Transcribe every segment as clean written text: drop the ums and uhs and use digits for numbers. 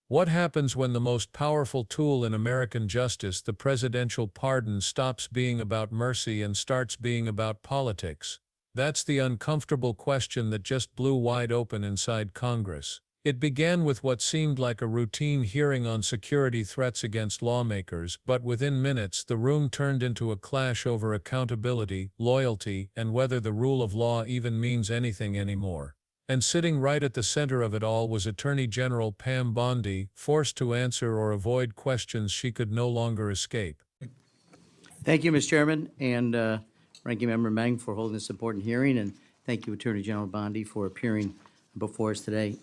What happens when the most powerful tool in American justice, the presidential pardon, stops being about mercy and starts being about politics? That's the uncomfortable question that just blew wide open inside Congress. It began with what seemed like a routine hearing on security threats against lawmakers, but within minutes the room turned into a clash over accountability, loyalty, and whether the rule of law even means anything anymore. And sitting right at the center of it all was Attorney General Pam Bondi, forced to answer or avoid questions she could no longer escape. Thank you, Mr. Chairman, and Ranking Member Meng for holding this important hearing, and thank you, Attorney General Bondi, for appearing before us today.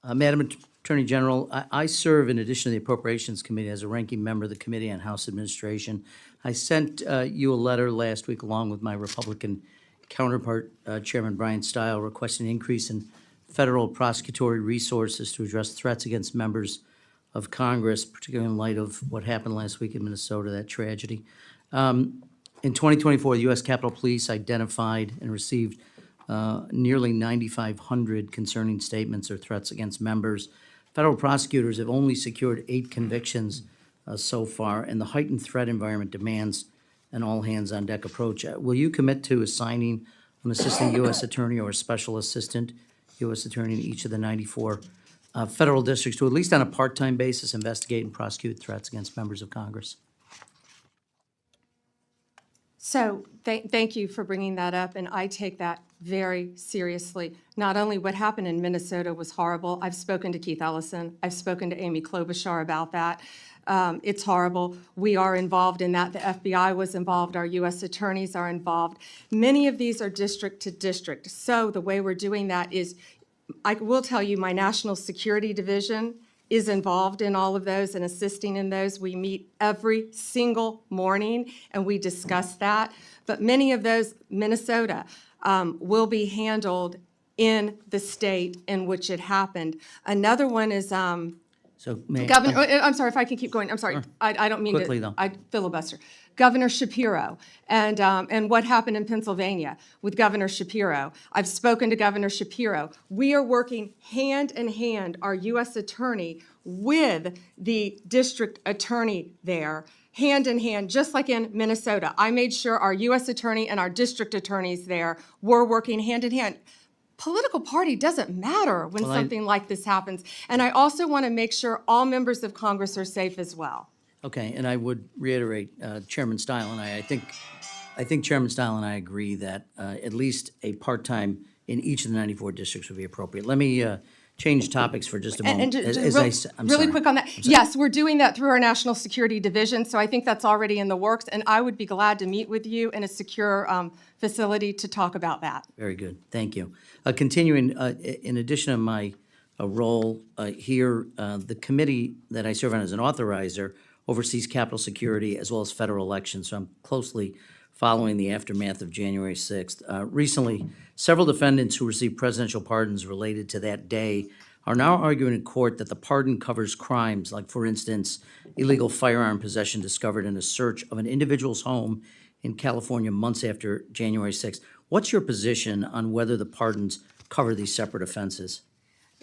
Madam Attorney General, I serve, in addition to the Appropriations Committee, as a ranking member of the Committee on House Administration. I sent you a letter last week, along with my Republican counterpart, Chairman Brian Stile, requesting an increase in federal prosecutory resources to address threats against members of Congress, particularly in light of what happened last week in Minnesota, that tragedy. In 2024, the U.S. Capitol Police identified and received nearly 9,500 concerning statements or threats against members. Federal prosecutors have only secured 8 convictions so far, and the heightened threat environment demands an all-hands-on-deck approach. Will you commit to assigning an assistant U.S. attorney or a special assistant U.S. attorney in each of the 94 federal districts to, at least on a part-time basis, investigate and prosecute threats against members of Congress? So thank you for bringing that up, and I take that very seriously. Not only what happened in Minnesota was horrible, I've spoken to Keith Ellison, I've spoken to Amy Klobuchar about that. It's horrible. We are involved in that. The FBI was involved. Our U.S. attorneys are involved. Many of these are district to district. So the way we're doing that is, I will tell you, my National Security Division is involved in all of those and assisting in those. We meet every single morning and we discuss that. But many of those, Minnesota, will be handled in the state in which it happened. Another one is So, may Governor, I'm sorry if I can keep going. I'm sorry. Sure. I don't mean Quickly, to. though. I filibuster. Governor Shapiro and what happened in Pennsylvania with Governor Shapiro. I've spoken to Governor Shapiro. We are working hand in hand, our U.S. attorney with the district attorney there, hand in hand, just like in Minnesota. I made sure our U.S. attorney and our district attorneys there were working hand in hand. Political party doesn't matter when something like this happens. And I also want to make sure all members of Congress are safe as well. Okay, and I would reiterate, Chairman Stile and I think Chairman Stile and I agree that at least a part-time in each of the 94 districts would be appropriate. Let me change topics for just a moment. I'm Really sorry. quick on that. Yes, we're doing that through our National Security Division, so I think that's already in the works, and I would be glad to meet with you in a secure facility to talk about that. Very good, thank you. Continuing, in addition to my role here, the committee that I serve on as an authorizer oversees Capitol security as well as federal elections, so I'm closely following the aftermath of January 6th. Recently, several defendants who received presidential pardons related to that day are now arguing in court that the pardon covers crimes like, for instance, illegal firearm possession discovered in a search of an individual's home in California months after January 6th. What's your position on whether the pardons cover these separate offenses?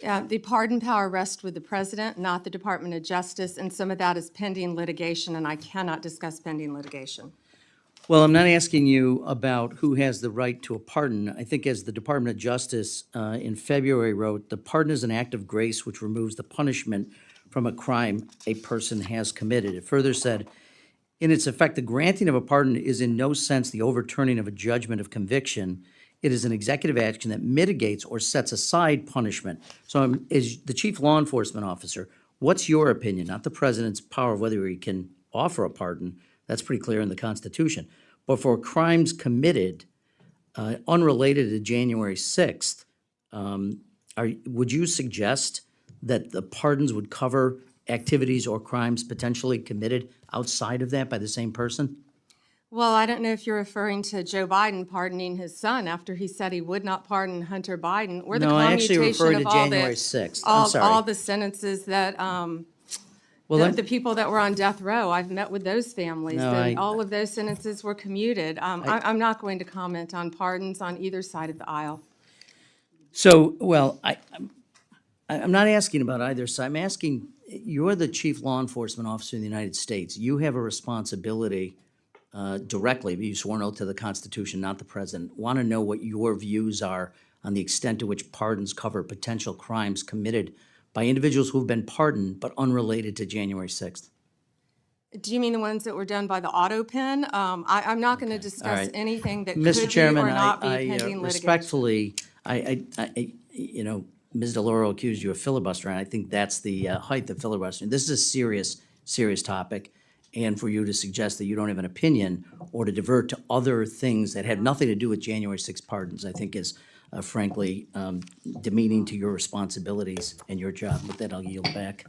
The pardon power rests with the president, not the Department of Justice, and some of that is pending litigation, and I cannot discuss pending litigation. Well, I'm not asking you about who has the right to a pardon. I think as the Department of Justice in February wrote, the pardon is an act of grace which removes the punishment from a crime a person has committed. It further said, in its effect, the granting of a pardon is in no sense the overturning of a judgment of conviction. It is an executive action that mitigates or sets aside punishment. So as the chief law enforcement officer, what's your opinion, not the president's power of whether he can offer a pardon? That's pretty clear in the Constitution. But for crimes committed unrelated to January 6th, would you suggest that the pardons would cover activities or crimes potentially committed outside of that by the same person? Well, I don't know if you're referring to Joe Biden pardoning his son after he said he would not pardon Hunter Biden, or the No, I actually commutation referred of to all January the 6th. I'm sorry. all the sentences that the people that were on death row. I've met with those families, No, and I- all of those sentences were commuted. I'm not going to comment on pardons on either side of the aisle. So, well, I'm not asking about either side. I'm asking, you're the chief law enforcement officer in the United States. You have a responsibility directly, but you swore an oath to the Constitution, not the president. Want to know what your views are on the extent to which pardons cover potential crimes committed by individuals who've been pardoned but unrelated to January 6th. Do you mean the ones that were done by the auto pen? I'm not going to All discuss right. anything that Mr. could be Chairman, or not be I pending litigation. respectfully, Ms. DeLauro accused you of filibustering. I think that's the height of filibustering. This is a serious, serious topic. And for you to suggest that you don't have an opinion or to divert to other things that have nothing to do with January 6 pardons, I think is frankly demeaning to your responsibilities and your job. With that, I'll yield back.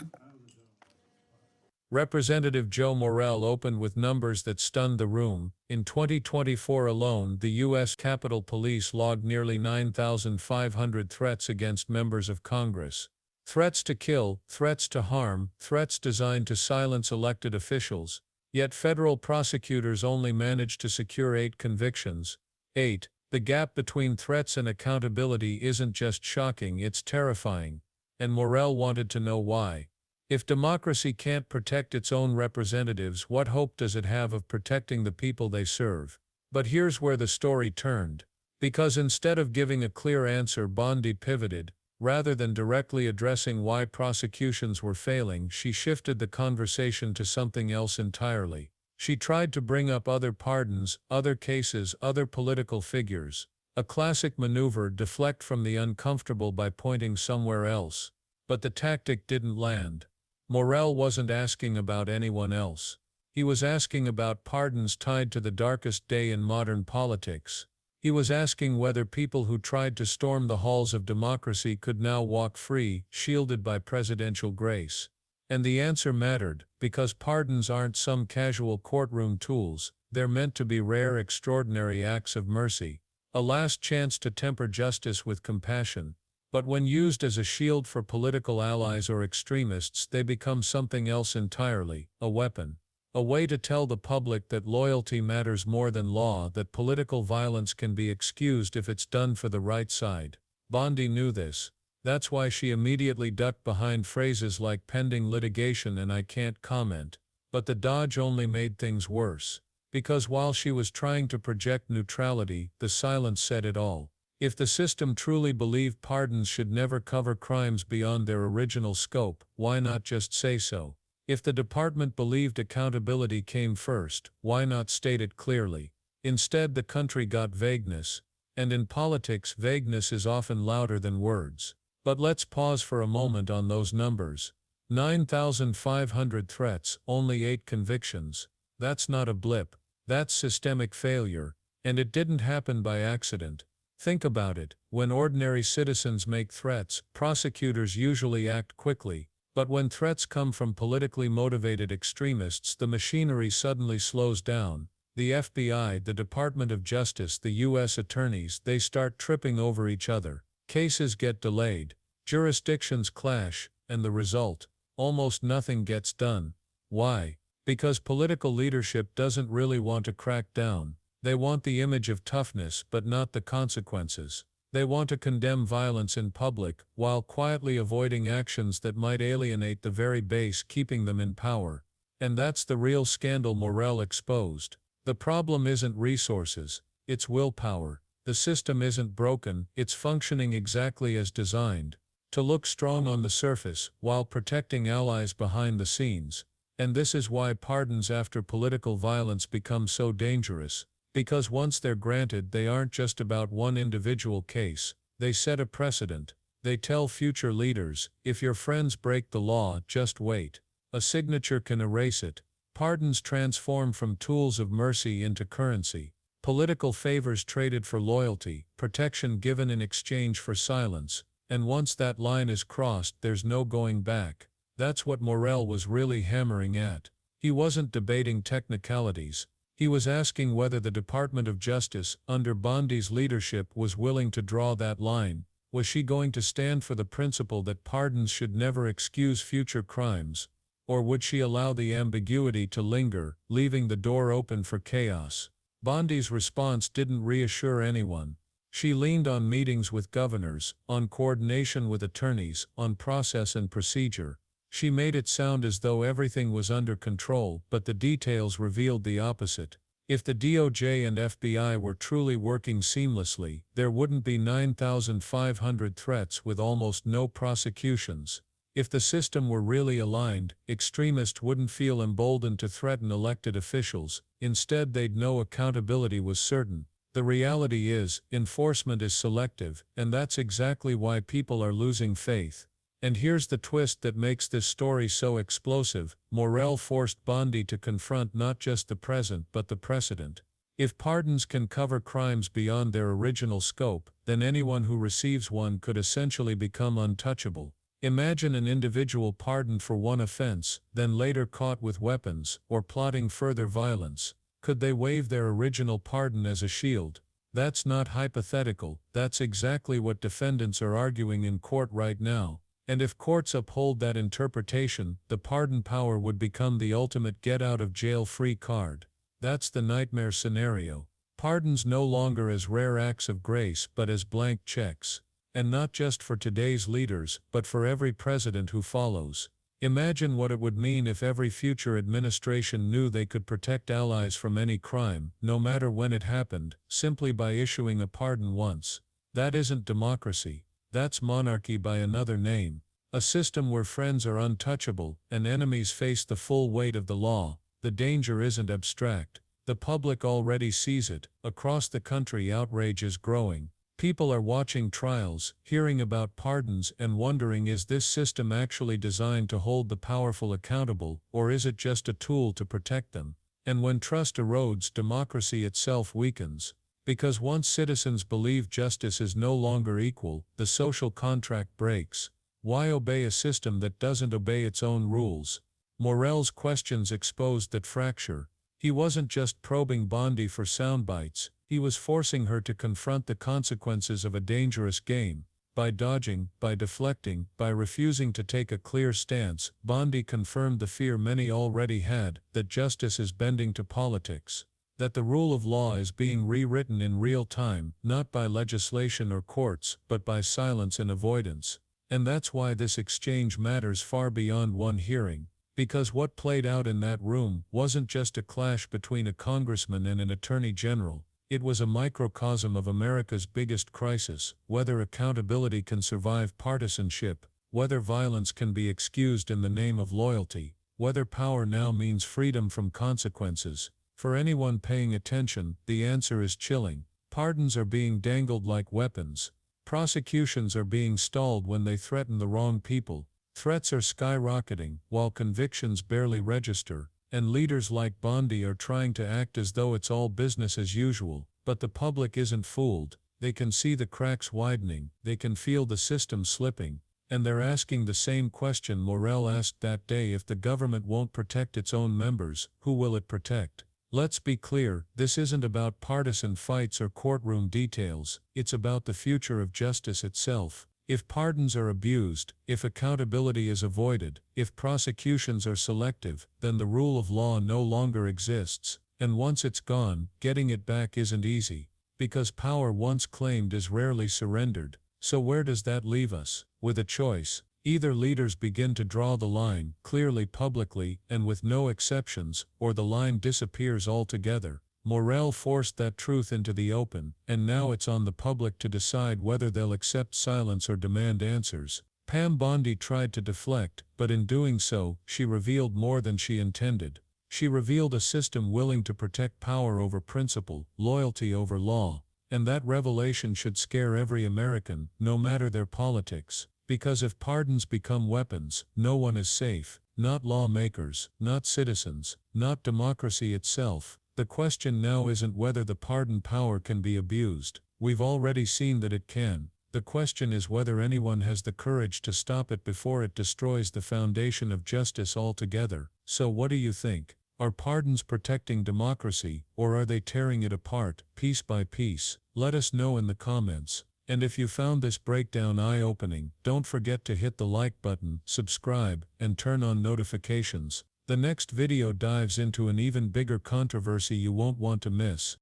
Representative Joe Morelle opened with numbers that stunned the room. In 2024 alone, the U.S. Capitol Police logged nearly 9,500 threats against members of Congress. Threats to kill, threats to harm, threats designed to silence elected officials. Yet federal prosecutors only managed to secure 8 convictions. 8. The gap between threats and accountability isn't just shocking, it's terrifying. And Morelle wanted to know why. If democracy can't protect its own representatives, what hope does it have of protecting the people they serve? But here's where the story turned. Because instead of giving a clear answer, Bondi pivoted. Rather than directly addressing why prosecutions were failing, she shifted the conversation to something else entirely. She tried to bring up other pardons, other cases, other political figures. A classic maneuver: deflect from the uncomfortable by pointing somewhere else. But the tactic didn't land. Morelle wasn't asking about anyone else. He was asking about pardons tied to the darkest day in modern politics. He was asking whether people who tried to storm the halls of democracy could now walk free, shielded by presidential grace. And the answer mattered, because pardons aren't some casual courtroom tools. They're meant to be rare, extraordinary acts of mercy, a last chance to temper justice with compassion. But when used as a shield for political allies or extremists, they become something else entirely: a weapon. A way to tell the public that loyalty matters more than law, that political violence can be excused if it's done for the right side. Bondi knew this. That's why she immediately ducked behind phrases like pending litigation and I can't comment. But the dodge only made things worse. Because while she was trying to project neutrality, the silence said it all. If the system truly believed pardons should never cover crimes beyond their original scope, why not just say so? If the department believed accountability came first, why not state it clearly? Instead, the country got vagueness. And in politics, vagueness is often louder than words. But let's pause for a moment on those numbers. 9,500 threats, only 8 convictions. That's not a blip. That's systemic failure. And it didn't happen by accident. Think about it. When ordinary citizens make threats, prosecutors usually act quickly. But when threats come from politically motivated extremists, the machinery suddenly slows down. The FBI, the Department of Justice, the U.S. attorneys, they start tripping over each other. Cases get delayed. Jurisdictions clash. And the result? Almost nothing gets done. Why? Because political leadership doesn't really want to crack down. They want the image of toughness, but not the consequences. They want to condemn violence in public, while quietly avoiding actions that might alienate the very base keeping them in power. And that's the real scandal Morelle exposed. The problem isn't resources, it's willpower. The system isn't broken, it's functioning exactly as designed. To look strong on the surface, while protecting allies behind the scenes. And this is why pardons after political violence become so dangerous. Because once they're granted, they aren't just about one individual case. They set a precedent. They tell future leaders, if your friends break the law, just wait. A signature can erase it. Pardons transform from tools of mercy into currency. Political favors traded for loyalty, protection given in exchange for silence. And once that line is crossed, there's no going back. That's what Morelle was really hammering at. He wasn't debating technicalities. He was asking whether the Department of Justice, under Bondi's leadership, was willing to draw that line. Was she going to stand for the principle that pardons should never excuse future crimes? Or would she allow the ambiguity to linger, leaving the door open for chaos? Bondi's response didn't reassure anyone. She leaned on meetings with governors, on coordination with attorneys, on process and procedure. She made it sound as though everything was under control, but the details revealed the opposite. If the DOJ and FBI were truly working seamlessly, there wouldn't be 9,500 threats with almost no prosecutions. If the system were really aligned, extremists wouldn't feel emboldened to threaten elected officials. Instead, they'd know accountability was certain. The reality is, enforcement is selective, and that's exactly why people are losing faith. And here's the twist that makes this story so explosive. Morelle forced Bondi to confront not just the present but the precedent. If pardons can cover crimes beyond their original scope, then anyone who receives one could essentially become untouchable. Imagine an individual pardoned for one offense, then later caught with weapons, or plotting further violence. Could they waive their original pardon as a shield? That's not hypothetical, that's exactly what defendants are arguing in court right now. And if courts uphold that interpretation, the pardon power would become the ultimate get-out-of-jail-free card. That's the nightmare scenario. Pardons no longer as rare acts of grace but as blank checks. And not just for today's leaders, but for every president who follows. Imagine what it would mean if every future administration knew they could protect allies from any crime, no matter when it happened, simply by issuing a pardon once. That isn't democracy. That's monarchy by another name. A system where friends are untouchable and enemies face the full weight of the law. The danger isn't abstract. The public already sees it. Across the country, outrage is growing. People are watching trials, hearing about pardons, and wondering, is this system actually designed to hold the powerful accountable, or is it just a tool to protect them? And when trust erodes, democracy itself weakens. Because once citizens believe justice is no longer equal, the social contract breaks. Why obey a system that doesn't obey its own rules? Morelle's questions exposed that fracture. He wasn't just probing Bondi for soundbites. He was forcing her to confront the consequences of a dangerous game. By dodging, by deflecting, by refusing to take a clear stance, Bondi confirmed the fear many already had, that justice is bending to politics. That the rule of law is being rewritten in real time, not by legislation or courts, but by silence and avoidance. And that's why this exchange matters far beyond one hearing. Because what played out in that room wasn't just a clash between a congressman and an attorney general. It was a microcosm of America's biggest crisis: whether accountability can survive partisanship, whether violence can be excused in the name of loyalty, whether power now means freedom from consequences. For anyone paying attention, the answer is chilling. Pardons are being dangled like weapons. Prosecutions are being stalled when they threaten the wrong people. Threats are skyrocketing, while convictions barely register. And leaders like Bondi are trying to act as though it's all business as usual. But the public isn't fooled. They can see the cracks widening, they can feel the system slipping, and they're asking the same question Morelle asked that day: if the government won't protect its own members, who will it protect? Let's be clear, this isn't about partisan fights or courtroom details, it's about the future of justice itself. If pardons are abused, if accountability is avoided, if prosecutions are selective, then the rule of law no longer exists. And once it's gone, getting it back isn't easy. Because power once claimed is rarely surrendered. So where does that leave us? With a choice. Either leaders begin to draw the line, clearly, publicly, and with no exceptions, or the line disappears altogether. Morelle forced that truth into the open, and now it's on the public to decide whether they'll accept silence or demand answers. Pam Bondi tried to deflect, but in doing so, she revealed more than she intended. She revealed a system willing to protect power over principle, loyalty over law. And that revelation should scare every American, no matter their politics. Because if pardons become weapons, no one is safe. Not lawmakers, not citizens, not democracy itself. The question now isn't whether the pardon power can be abused. We've already seen that it can. The question is whether anyone has the courage to stop it before it destroys the foundation of justice altogether. So what do you think? Are pardons protecting democracy, or are they tearing it apart, piece by piece? Let us know in the comments. And if you found this breakdown eye-opening, don't forget to hit the like button, subscribe, and turn on notifications. The next video dives into an even bigger controversy you won't want to miss.